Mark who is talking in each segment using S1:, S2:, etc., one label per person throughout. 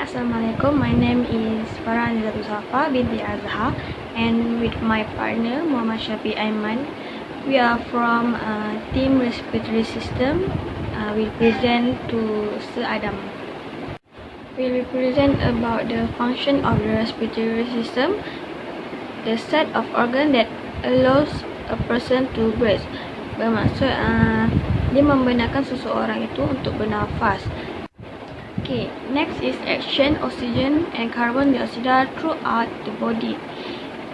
S1: Assalamualaikum. My name is Farah Anizatul Safa binti Azhar, and with my partner Muhammad Syafiq Aiman, we are from Team Respiratory System. We'll present to Sir Adam. We will present about the function of the respiratory system, the set of organ that allows a person to breathe. Bermaksud dia membenarkan seseorang itu untuk bernafas. Okay, next is action oxygen and carbon dioxide throughout the body.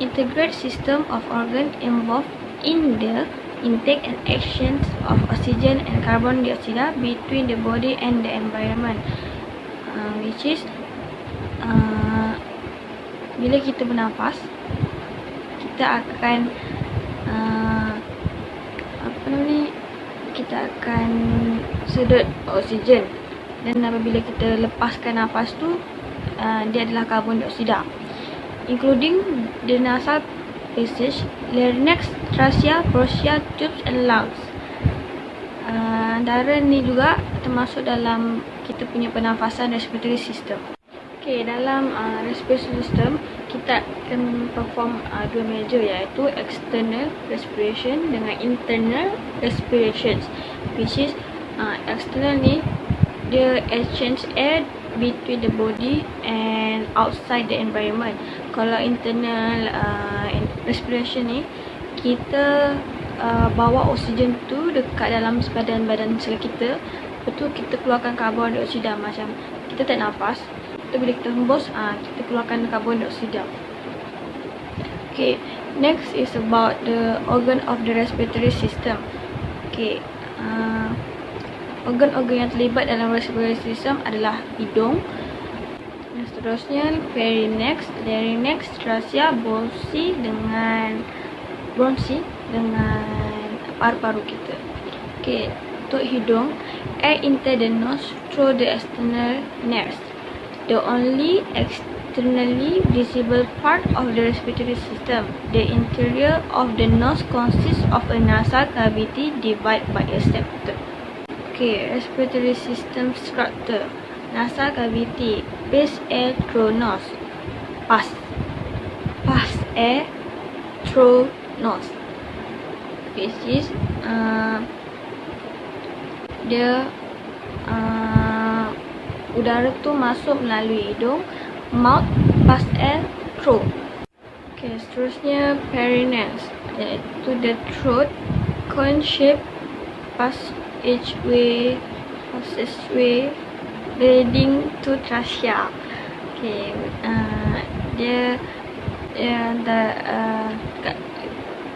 S1: Integrate system of organ involved in the intake and exchange of oxygen and carbon dioxide between the body and the environment, which is bila kita bernafas, kita akan kita akan sedut oksigen, dan apabila kita lepaskan nafas tu, dia adalah karbon dioksida, including the nasal passage, larynx, trachea, bronchia, tubes and lungs. Antara ni juga termasuk dalam kita punya pernafasan respiratory system. Okay, dalam respiratory system kita akan perform dua major, iaitu external respiration dengan internal respirations, which is external ni dia exchange air between the body and outside the environment. Kalau internal respiration ni, kita bawa oksigen tu dekat dalam badan sel kita, lepas tu kita keluarkan karbon dioksida, macam kita tak nafas, tu bila kita hembus, kita keluarkan karbon dioksida. Okay, next is about the organ of the respiratory system. Okay, organ-organ yang terlibat dalam respiratory system adalah hidung, dan seterusnya pharynx, larynx, trachea, bronchi dengan paru-paru kita. Okay, untuk hidung, air enter the nose through the external nares. The only externally visible part of the respiratory system, the interior of the nose, consists of a nasal cavity divided by a septum. Okay, respiratory system structure. Nasal cavity, pass air through nose. Pass air through nose, which is udara tu masuk melalui hidung. Mouth, pass air through. Okay, seterusnya pharynx, iaitu the throat, cone shape, passageway leading to trachea. Okay, dia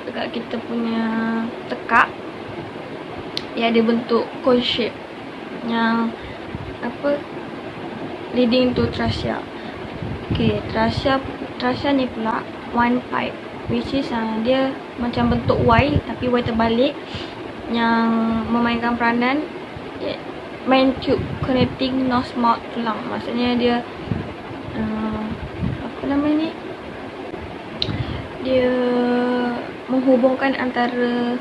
S1: dekat kita punya tekak, dia ada bentuk cone shape yang leading to trachea. Okay, trachea ni pula one pipe, which is dia macam bentuk Y tapi Y terbalik, yang memainkan peranan main tube connecting nose, mouth to lung. Maksudnya dia dia menghubungkan antara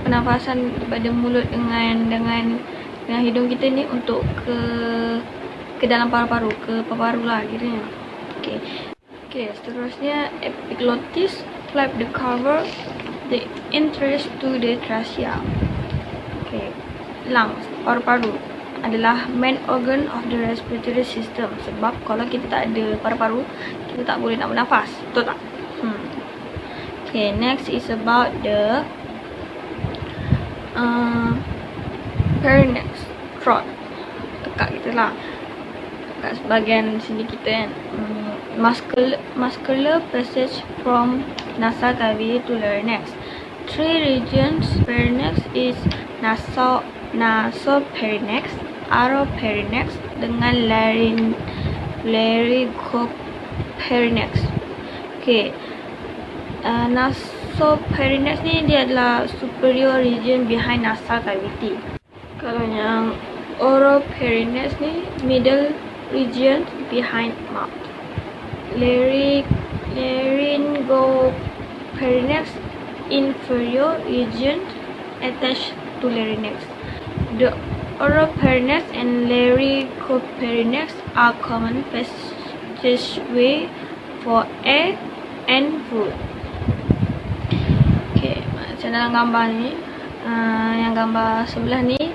S1: pernafasan daripada mulut dengan hidung kita ni untuk ke dalam paru-paru, ke paru-paru lah kiranya. Okay, seterusnya epiglottis, flap the cover the entrance to the trachea. Okay, lungs, paru-paru adalah main organ of the respiratory system, sebab kalau kita tak ada paru-paru, kita tak boleh nak bernafas, betul tak? Okay, next is about the pharynx, throat, tekak kita lah, kat sebahagian sini kita kan. Muscular passage from nasal cavity to larynx. Three regions pharynx is nasopharynx, oropharynx dengan laryngopharynx. Okay, nasopharynx ni dia adalah superior region behind nasal cavity. Kalau yang oropharynx ni middle region behind mouth. Laryngopharynx inferior region attached to larynx. The Oropharynx and Lyricopharynx are common passageway for air and food. Okay, macam dalam gambar ni, yang gambar sebelah ni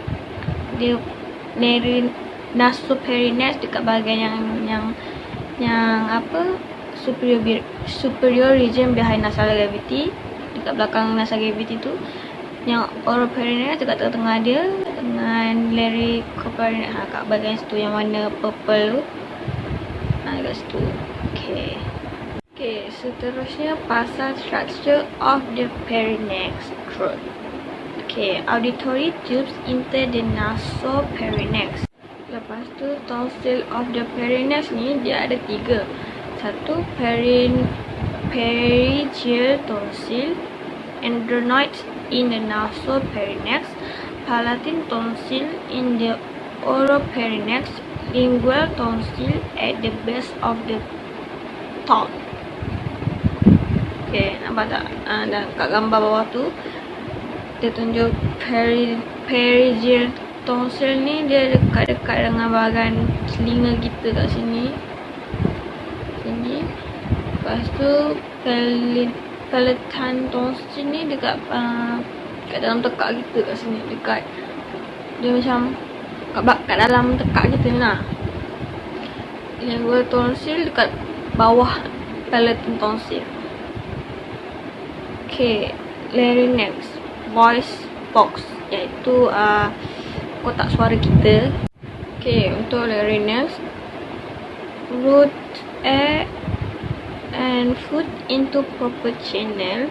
S1: dia nasopharynx dekat bahagian yang apa, superior region behind nasal cavity, dekat belakang nasal cavity tu. Yang oropharynx dekat tengah-tengah dia, dengan Lyricopharynx kat bahagian situ yang warna purple tu, dekat situ. Okay, seterusnya pasal structure of the pharynx throat. Okay, auditory tubes enter the nasopharynx. Lepas tu tonsil of the pharynx ni dia ada 3. Satu, pharyngeal tonsil, adenoids in the nasopharynx, palatine tonsil in the oropharynx, lingual tonsil at the base of the tongue. Okay, nampak tak? Dan kat gambar bawah tu dia tunjuk pharyngeal tonsil ni dia dekat-dekat dengan bahagian telinga kita kat sini. Lepas tu palatine tonsil ni dekat kat dalam tekak kita kat sini, dekat dia macam kat dalam tekak kita ni lah. Lingual tonsil dekat bawah palatine tonsil. Okay, larynx, voice box, iaitu kotak suara kita. Okay, untuk larynx, root air and food into proper channel.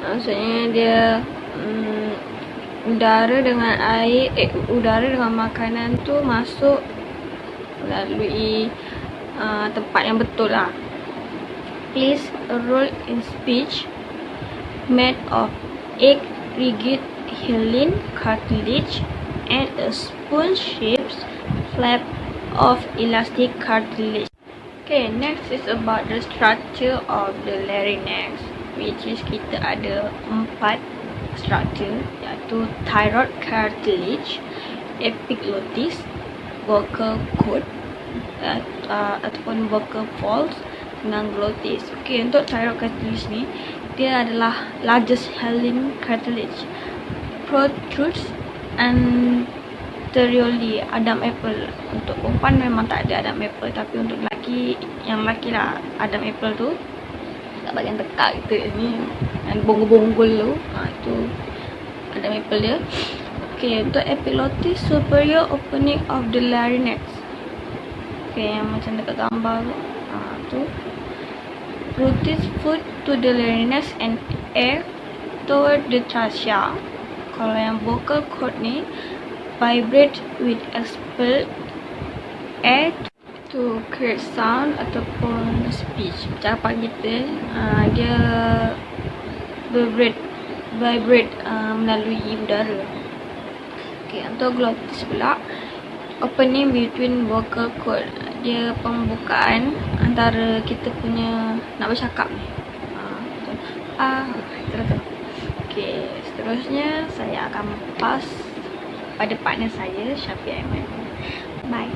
S1: Maksudnya dia udara dengan air, udara dengan makanan tu masuk melalui tempat yang betul lah. Plays a role in speech made of egg rigid hyaline cartilage and a spoon-shaped flap of elastic cartilage. Okay, next is about the structure of the larynx, which is kita ada 4 structure, iaitu thyroid cartilage, epiglottis, vocal cord ataupun vocal folds dengan glottis. Okay, untuk thyroid cartilage ni dia adalah largest hyaline cartilage, protrudes anteriorly Adam apple. Untuk perempuan memang tak ada Adam apple, tapi untuk lelaki, yang lelaki lah Adam apple tu kat bahagian tekak kita ni, yang bonggol-bonggol tu, tu Adam apple dia. Okay, untuk epiglottis, superior opening of the larynx. Okay, yang macam dekat gambar tu, rooted foot to the larynx and air toward the trachea. Kalau yang vocal cord ni, vibrate with expelled air to create sound ataupun speech. Ucapan kita dia vibrate melalui udara. Okay, untuk glottis pula, opening between vocal cord, dia pembukaan antara kita punya nak bercakap ni. Betul. Okay, seterusnya saya akan pass pada partner saya, Syafiq Aiman. Bye.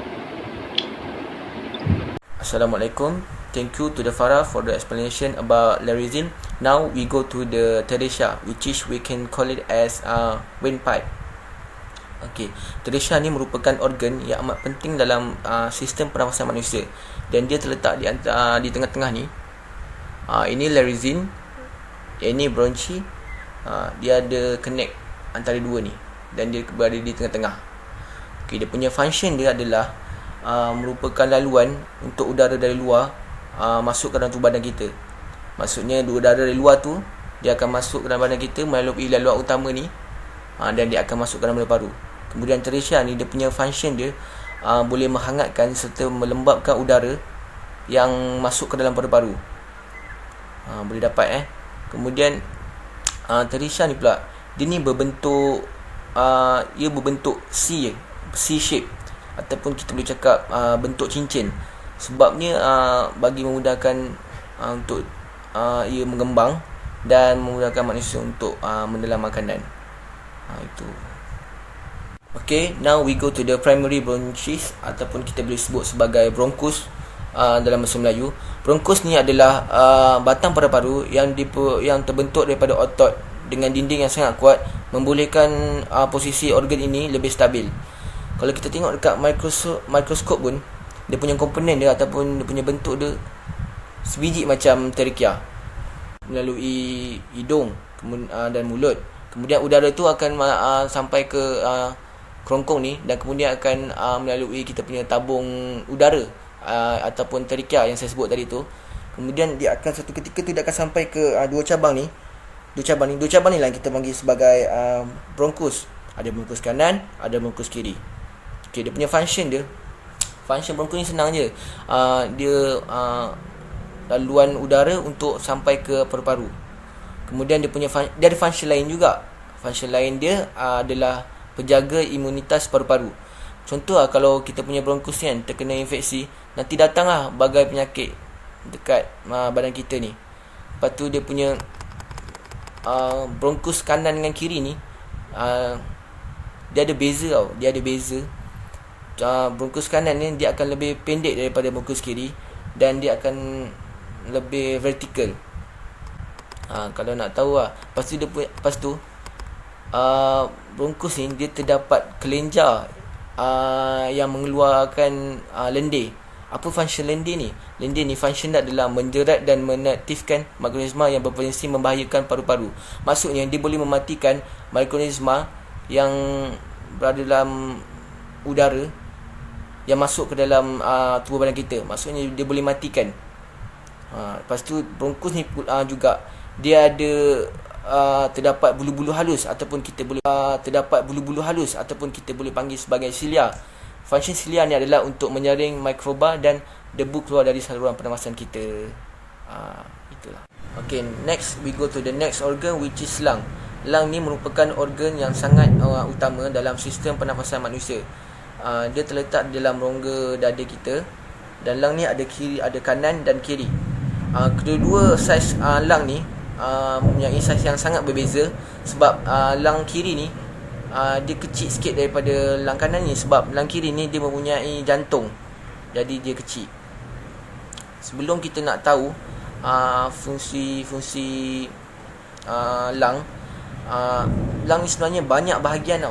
S2: Assalamualaikum. Thank you to the Farah for the explanation about larynx. Now we go to the trachea, which is we can call it as windpipe. Okay, trachea ni merupakan organ yang amat penting dalam sistem pernafasan manusia, dan dia terletak di tengah-tengah ni. Ini larynx, ini bronchi. Dia ada connect antara dua ni, dan dia berada di tengah-tengah. Okay, dia punya function dia adalah merupakan laluan untuk udara dari luar masuk ke dalam tubuh badan kita. Maksudnya udara dari luar tu dia akan masuk ke dalam badan kita melalui laluan utama ni, dan dia akan masuk ke dalam paru-paru. Kemudian trachea ni dia punya function dia boleh menghangatkan serta melembabkan udara yang masuk ke dalam paru-paru. Boleh dapat Kemudian trachea ni pula, dia ni berbentuk C shape, ataupun kita boleh cakap bentuk cincin. Sebabnya bagi memudahkan untuk ia mengembang dan memudahkan manusia untuk menelan makanan. Itu. Okay, now we go to the primary bronchus ataupun kita boleh sebut sebagai bronchus dalam bahasa Melayu. Bronchus ni adalah batang paru-paru yang terbentuk daripada otot dengan dinding yang sangat kuat, membolehkan posisi organ ini lebih stabil. Kalau kita tengok dekat mikroskop pun, dia punya komponen dia ataupun dia punya bentuk dia sebiji macam trachea melalui hidung dan mulut. Kemudian udara tu akan sampai ke kerongkong ni dan kemudian akan melalui kita punya tabung udara ataupun trachea yang saya sebut tadi tu. Kemudian dia akan satu ketika tu dia akan sampai ke dua cabang ni lah yang kita panggil sebagai bronchus. Ada bronchus kanan, ada bronchus kiri. Okay, dia punya function bronchus ni senang je. Dia laluan udara untuk sampai ke paru-paru. Kemudian dia ada function lain juga. Function lain dia adalah penjaga imunitas paru-paru. Contoh kalau kita punya bronchus kan terkena infeksi, nanti datanglah bagai penyakit dekat badan kita ni. Lepas tu dia punya bronchus kanan dengan kiri ni dia ada beza bronchus kanan ni dia akan lebih pendek daripada bronchus kiri dan dia akan lebih vertikal. Kalau nak tahu lah. Lepas tu bronchus ni dia terdapat kelenjar yang mengeluarkan lendir. Apa function lendir ni? Lendir ni function dia adalah menjerat dan menaktifkan mikroorganisma yang berpotensi membahayakan paru-paru. Maksudnya dia boleh mematikan mikroorganisma yang berada dalam udara yang masuk ke dalam tubuh badan kita. Maksudnya dia boleh matikan. Lepas tu bronchus ni juga dia ada terdapat bulu-bulu halus ataupun kita boleh panggil sebagai silia. Function silia ni adalah untuk menyaring mikroba dan debu keluar dari saluran pernafasan kita. Itulah. Okay, next we go to the next organ which is lung. Lung ni merupakan organ yang sangat utama dalam sistem pernafasan manusia. Dia terletak dalam rongga dada kita dan lung ni ada kanan dan kiri. Kedua saiz lung ni mempunyai saiz yang sangat berbeza sebab lung kiri ni dia kecil sikit daripada lung kanan ni sebab lung kiri ni dia mempunyai jantung. Jadi dia kecil. Sebelum kita nak tahu fungsi lung ni sebenarnya banyak bahagian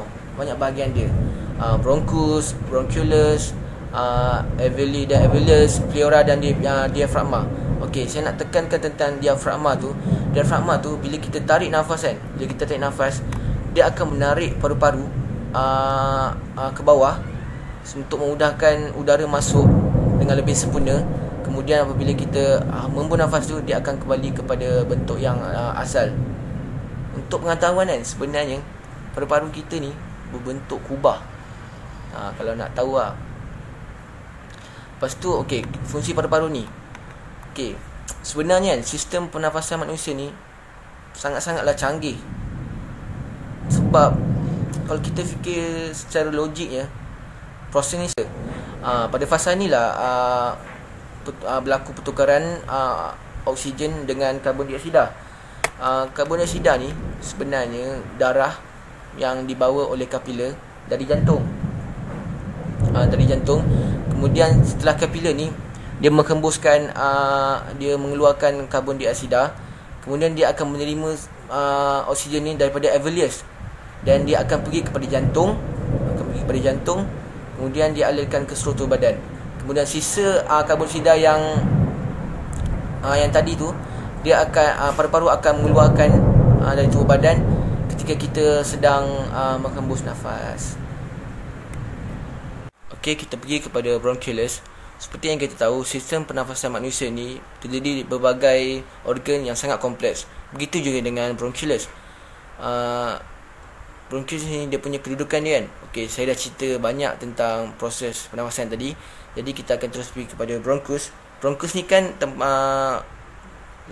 S2: dia. Bronchus, bronchioles, alveoli dan alveolus, pleura dan diafragma. Okey, saya nak tekankan tentang diafragma tu. Diafragma tu bila kita tarik nafas kan, dia akan menarik paru-paru ke bawah untuk memudahkan udara masuk dengan lebih sempurna. Kemudian apabila kita membun nafas tu, dia akan kembali kepada bentuk yang asal. Untuk pengetahuan kan, sebenarnya paru-paru kita ni berbentuk kubah. Kalau nak tahu lah. Lepas tu okey, fungsi paru-paru ni. Okey, sebenarnya kan sistem pernafasan manusia ni sangat-sangatlah canggih. Sebab kalau kita fikir secara logik ya, proses ni pada fasa ni lah berlaku pertukaran oksigen dengan karbon dioksida. Karbon dioksida ni sebenarnya darah yang dibawa oleh kapiler dari jantung. Kemudian setelah kapiler ni dia menghembuskan dia mengeluarkan karbon dioksida. Kemudian dia akan menerima oksigen ni daripada alveolus dan dia akan pergi kepada jantung. Kemudian dia alirkan ke seluruh tubuh badan. Kemudian sisa karbon dioksida yang tadi tu dia akan paru-paru akan mengeluarkan dari tubuh badan ketika kita sedang menghembus nafas. Okey, kita pergi kepada bronchioles. Seperti yang kita tahu, sistem pernafasan manusia ni terdiri dari berbagai organ yang sangat kompleks. Begitu juga dengan bronchioles. Bronchioles ni dia punya kedudukan dia kan. Okey, saya dah cerita banyak tentang proses pernafasan tadi. Jadi kita akan terus pergi kepada bronchus. Bronchus ni kan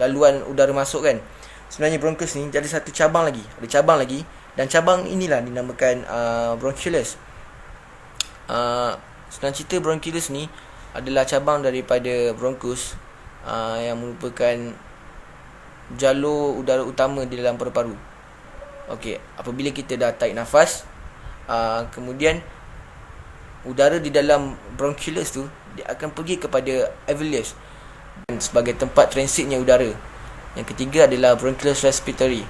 S2: laluan udara masuk kan. Sebenarnya bronchus ni ada satu cabang lagi. Ada cabang lagi dan cabang inilah dinamakan bronchioles. Senang cerita, bronchioles ni adalah cabang daripada bronchus yang merupakan jalur udara utama di dalam paru-paru. Okey, apabila kita dah tarik nafas, Kemudian udara di dalam bronchioles tu dia akan pergi kepada alveolus sebagai tempat transitnya udara. Yang ketiga adalah bronchioles respiratory.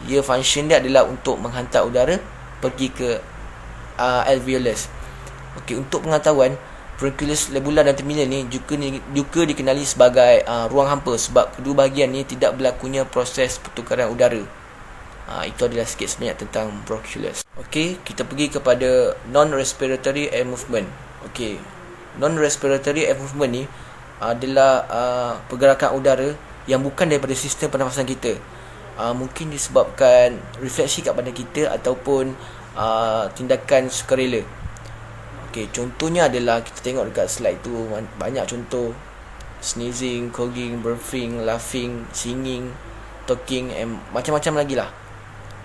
S2: Ia function dia adalah untuk menghantar udara pergi ke alveolus. Okey, untuk pengetahuan, bronchioles lobular dan terminal ni juga dikenali sebagai ruang hampa sebab kedua bahagian ni tidak berlakunya proses pertukaran udara. Itu adalah sikit sebanyak tentang bronchioles. Okey, kita pergi kepada non-respiratory air movement. Okey, non-respiratory air movement ni adalah pergerakan udara yang bukan daripada sistem pernafasan kita. Mungkin disebabkan refleksi kat badan kita ataupun tindakan sukarela. Okey, contohnya adalah kita tengok dekat slide tu banyak contoh: sneezing, coughing, burping, laughing, singing, talking and macam-macam lagi lah.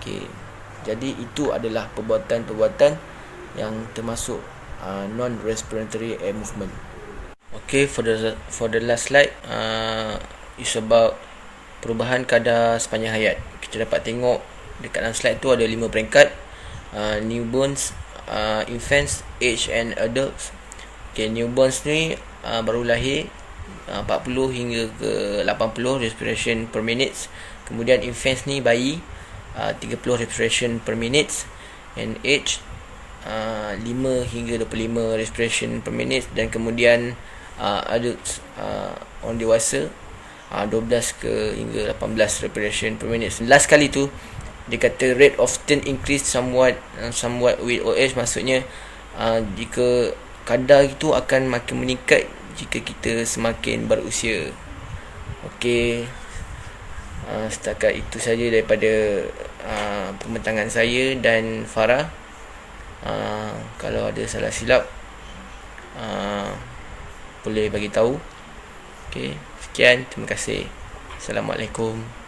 S2: Okey, jadi itu adalah perbuatan-perbuatan yang termasuk non-respiratory air movement. Okay, for the last slide is about perubahan kadar sepanjang hayat. Kita dapat tengok dekat dalam slide tu ada 5 peringkat: newborns, infants, age and adults. Okay, newborns ni baru lahir 40 hingga ke 80 respiration per minute. Kemudian infants ni bayi 30 respiration per minute, and age 5 hingga 25 respiration per minute, dan kemudian adults orang dewasa 12 ke hingga 18 respiration per minute. Last kali tu dia kata rate of turn increase somewhat with age, maksudnya jika kadar itu akan makin meningkat jika kita semakin berusia. Okey, setakat itu saja daripada pembentangan saya dan Farah. Kalau ada salah silap boleh bagi tahu. Okey, sekian, terima kasih. Assalamualaikum.